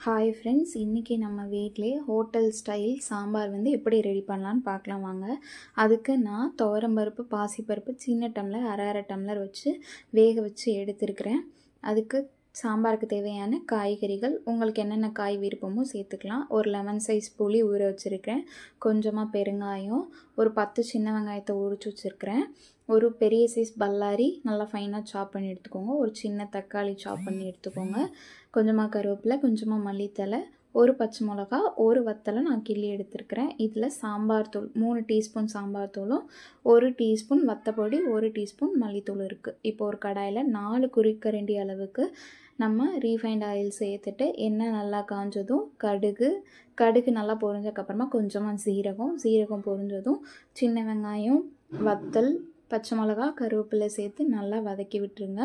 Hi friends, இன்றைக்கி நம்ம வீட்டிலே ஹோட்டல் ஸ்டைல் சாம்பார் எப்படி ரெடி பண்ணலான்னு பார்க்கலாம் வாங்க. அதுக்கு நான் துவரம்பருப்பு, பாசிப்பருப்பு சின்ன டம்ளர் அரை அரை டம்ளர் வச்சு வேக வச்சு எடுத்துருக்கிறேன். அதுக்கு சாம்பாருக்கு தேவையான காய்கறிகள் உங்களுக்கு என்னென்ன காய் விருப்பமோ சேர்த்துக்கலாம். ஒரு லெமன் சைஸ் புளி ஊற வச்சுருக்கிறேன், கொஞ்சமாக பெருங்காயம், ஒரு 10 சின்ன வெங்காயத்தை உரிச்சு வச்சுருக்கிறேன், ஒரு பெரிய சைஸ் பல்லாரி நல்லா ஃபைனாக சாப் பண்ணி எடுத்துக்கோங்க, ஒரு சின்ன தக்காளி சாப் பண்ணி எடுத்துக்கோங்க, கொஞ்சமாக கருவேப்பிலை, கொஞ்சமாக மல்லித்தலை, ஒரு பச்சை மிளகா, ஒரு வத்தலை நான் கிள்ளி எடுத்துருக்கிறேன். இதில் சாம்பார் தூள் 3 டீஸ்பூன் சாம்பார் தூளும் 1 டீஸ்பூன் வத்தப்பொடி, 1 டீஸ்பூன் மல்லித்தூள் இருக்குது. இப்போ ஒரு கடாயில் 4 குழிக்கரண்டி அளவுக்கு நம்ம ரீஃபைண்ட் ஆயில் சேர்த்துட்டு எண்ணெய் நல்லா காஞ்சதும் கடுகு நல்லா பொரிஞ்சதுக்கப்புறமா கொஞ்சமாக சீரகம் பொரிஞ்சதும் சின்ன வெங்காயம், வத்தல், பச்சை மிளகா, கருவேப்பிலை சேர்த்து நல்லா வதக்கி விட்டுருங்க.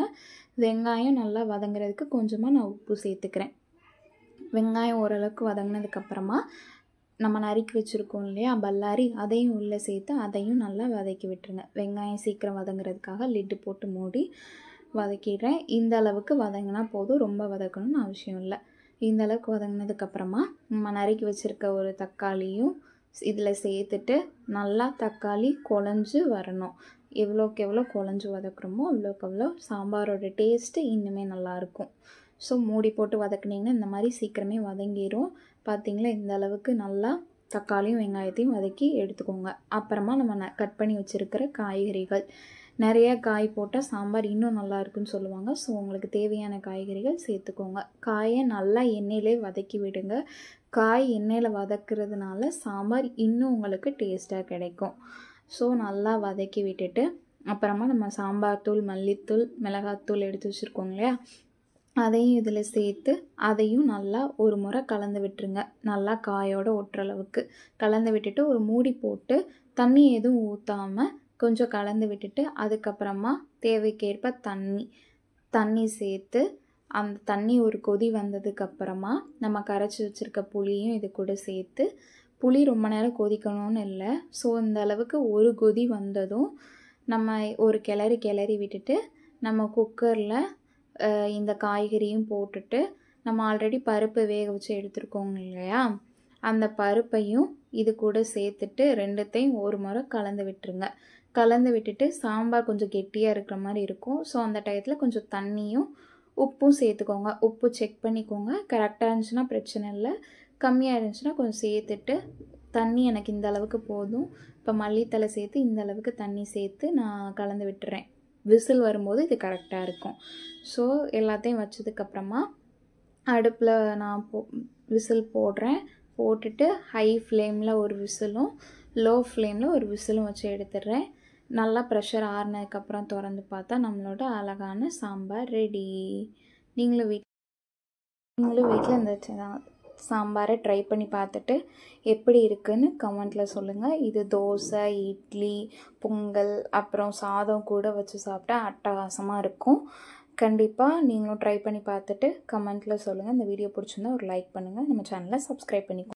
வெங்காயம் நல்லா வதங்குறதுக்கு கொஞ்சமாக நான் உப்பு சேர்த்துக்கிறேன். வெங்காயம் ஓரளவுக்கு வதங்கினதுக்கப்புறமா நம்ம நறுக்கி வச்சுருக்கோம் இல்லையா பல்லாரி, அதையும் உள்ளே சேர்த்து அதையும் நல்லா வதக்கி விட்டுருங்க. வெங்காயம் சீக்கிரம் வதங்குறதுக்காக லிட்டு போட்டு மூடி வதக்கிடுறேன். இந்த அளவுக்கு வதங்கினா போதும், ரொம்ப வதக்கணும்னு அவசியம் இல்லை. இந்த அளவுக்கு வதங்கினதுக்கப்புறமா நம்ம நறுக்கி வச்சுருக்க ஒரு தக்காளியும் இதில் சேர்த்துட்டு நல்லா தக்காளி குழஞ்சி வரணும். எவ்வளோக்கு எவ்வளோ குழஞ்சி வதக்குறோமோ அவ்வளோக்கு அவ்வளோ சாம்பாரோட டேஸ்ட்டு இன்னுமே நல்லாயிருக்கும். ஸோ மூடி போட்டு வதக்குனிங்கன்னா இந்த மாதிரி சீக்கிரமே வதங்கிடும். பார்த்திங்களா, இந்த அளவுக்கு நல்லா தக்காளியும் வெங்காயத்தையும் வதக்கி எடுத்துக்கோங்க. அப்புறமா நம்ம கட் பண்ணி வச்சுருக்கிற காய்கறிகள், நிறைய காய் போட்டால் சாம்பார் இன்னும் நல்லா இருக்குன்னு சொல்லுவாங்க. ஸோ உங்களுக்கு தேவையான காய்கறிகள் சேர்த்துக்கோங்க. காயை நல்லா எண்ணெயிலே வதக்கி விடுங்க. காய் எண்ணெயில் வதக்குறதுனால சாம்பார் இன்னும் உங்களுக்கு டேஸ்ட்டாக கிடைக்கும். ஸோ நல்லா வதக்கி விட்டுட்டு அப்புறமா நம்ம சாம்பார் தூள், மல்லித்தூள், மிளகாத்தூள் எடுத்து வச்சுருக்கோம் இல்லையா, அதையும் இதில் சேர்த்து அதையும் நல்லா ஒரு முறை கலந்து விட்டுருங்க. நல்லா காயோடு ஒட்டுற அளவுக்கு கலந்து விட்டுட்டு ஒரு மூடி போட்டு தண்ணி எதுவும் ஊற்றாமல் கொஞ்சம் கலந்து விட்டுட்டு அதுக்கப்புறமா தேவைக்கேற்ப தண்ணி சேர்த்து அந்த தண்ணி ஒரு கொதி வந்ததுக்கப்புறமா நம்ம கரைச்சி வச்சுருக்க புளியும் இது கூட சேர்த்து, புளி ரொம்ப நேரம் கொதிக்கணும்னு இல்லை, ஸோ இந்த அளவுக்கு ஒரு கொதி வந்ததும் நம்ம ஒரு கிளறி விட்டுட்டு நம்ம குக்கரில் இந்த காய்கறியும் போட்டுட்டு நம்ம ஆல்ரெடி பருப்பு வேக வச்சு எடுத்துருக்கோங்க இல்லையா, அந்த பருப்பையும் இது கூட சேர்த்துட்டு ரெண்டுத்தையும் ஒரு முறை கலந்து விட்டுருங்க. கலந்து விட்டுட்டு சாம்பார் கொஞ்சம் கெட்டியாக இருக்கிற மாதிரி இருக்கும். ஸோ அந்த டயத்தில் கொஞ்சம் தண்ணியும் உப்பும் சேர்த்துக்கோங்க. உப்பு செக் பண்ணிக்கோங்க, கரெக்டாக இருந்துச்சுன்னா பிரச்சனை இல்லை, கம்மியாக இருந்துச்சுன்னா கொஞ்சம் சேர்த்துட்டு தண்ணி எனக்கு இந்த அளவுக்கு போதும். இப்போ மல்லித்தலை சேர்த்து இந்த அளவுக்கு தண்ணி சேர்த்து நான் கலந்து விட்டுறேன். விசில் வரும்போது இது கரெக்டாக இருக்கும். ஸோ எல்லாத்தையும் வச்சதுக்கப்புறமா அடுப்பில் நான் விசில் போட்டுட்டு ஹை ஃப்ளேமில் ஒரு விசிலும் லோ ஃப்ளேமில் ஒரு விசிலும் வச்சு எடுத்துடுறேன். நல்லா ப்ரெஷர் ஆறுனதுக்கப்புறம் திறந்து பார்த்தா நம்மளோட அழகான சாம்பார் ரெடி. நீங்களும் வீட்டில் இந்த சாம்பாரை ட்ரை பண்ணி பார்த்துட்டு எப்படி இருக்குன்னு கமெண்ட்டில் சொல்லுங்கள். இது தோசை, இட்லி, பொங்கல், அப்புறம் சாதம் கூட வச்சு சாப்பிட்டா அட்டகாசமாக இருக்கும். கண்டிப்பாக நீங்களும் ட்ரை பண்ணி பார்த்துட்டு கமெண்ட்டில் சொல்லுங்கள். இந்த வீடியோ பிடிச்சிருந்தா ஒரு லைக் பண்ணுங்கள், நம்ம சேனலை சப்ஸ்கிரைப் பண்ணிக்கோங்க.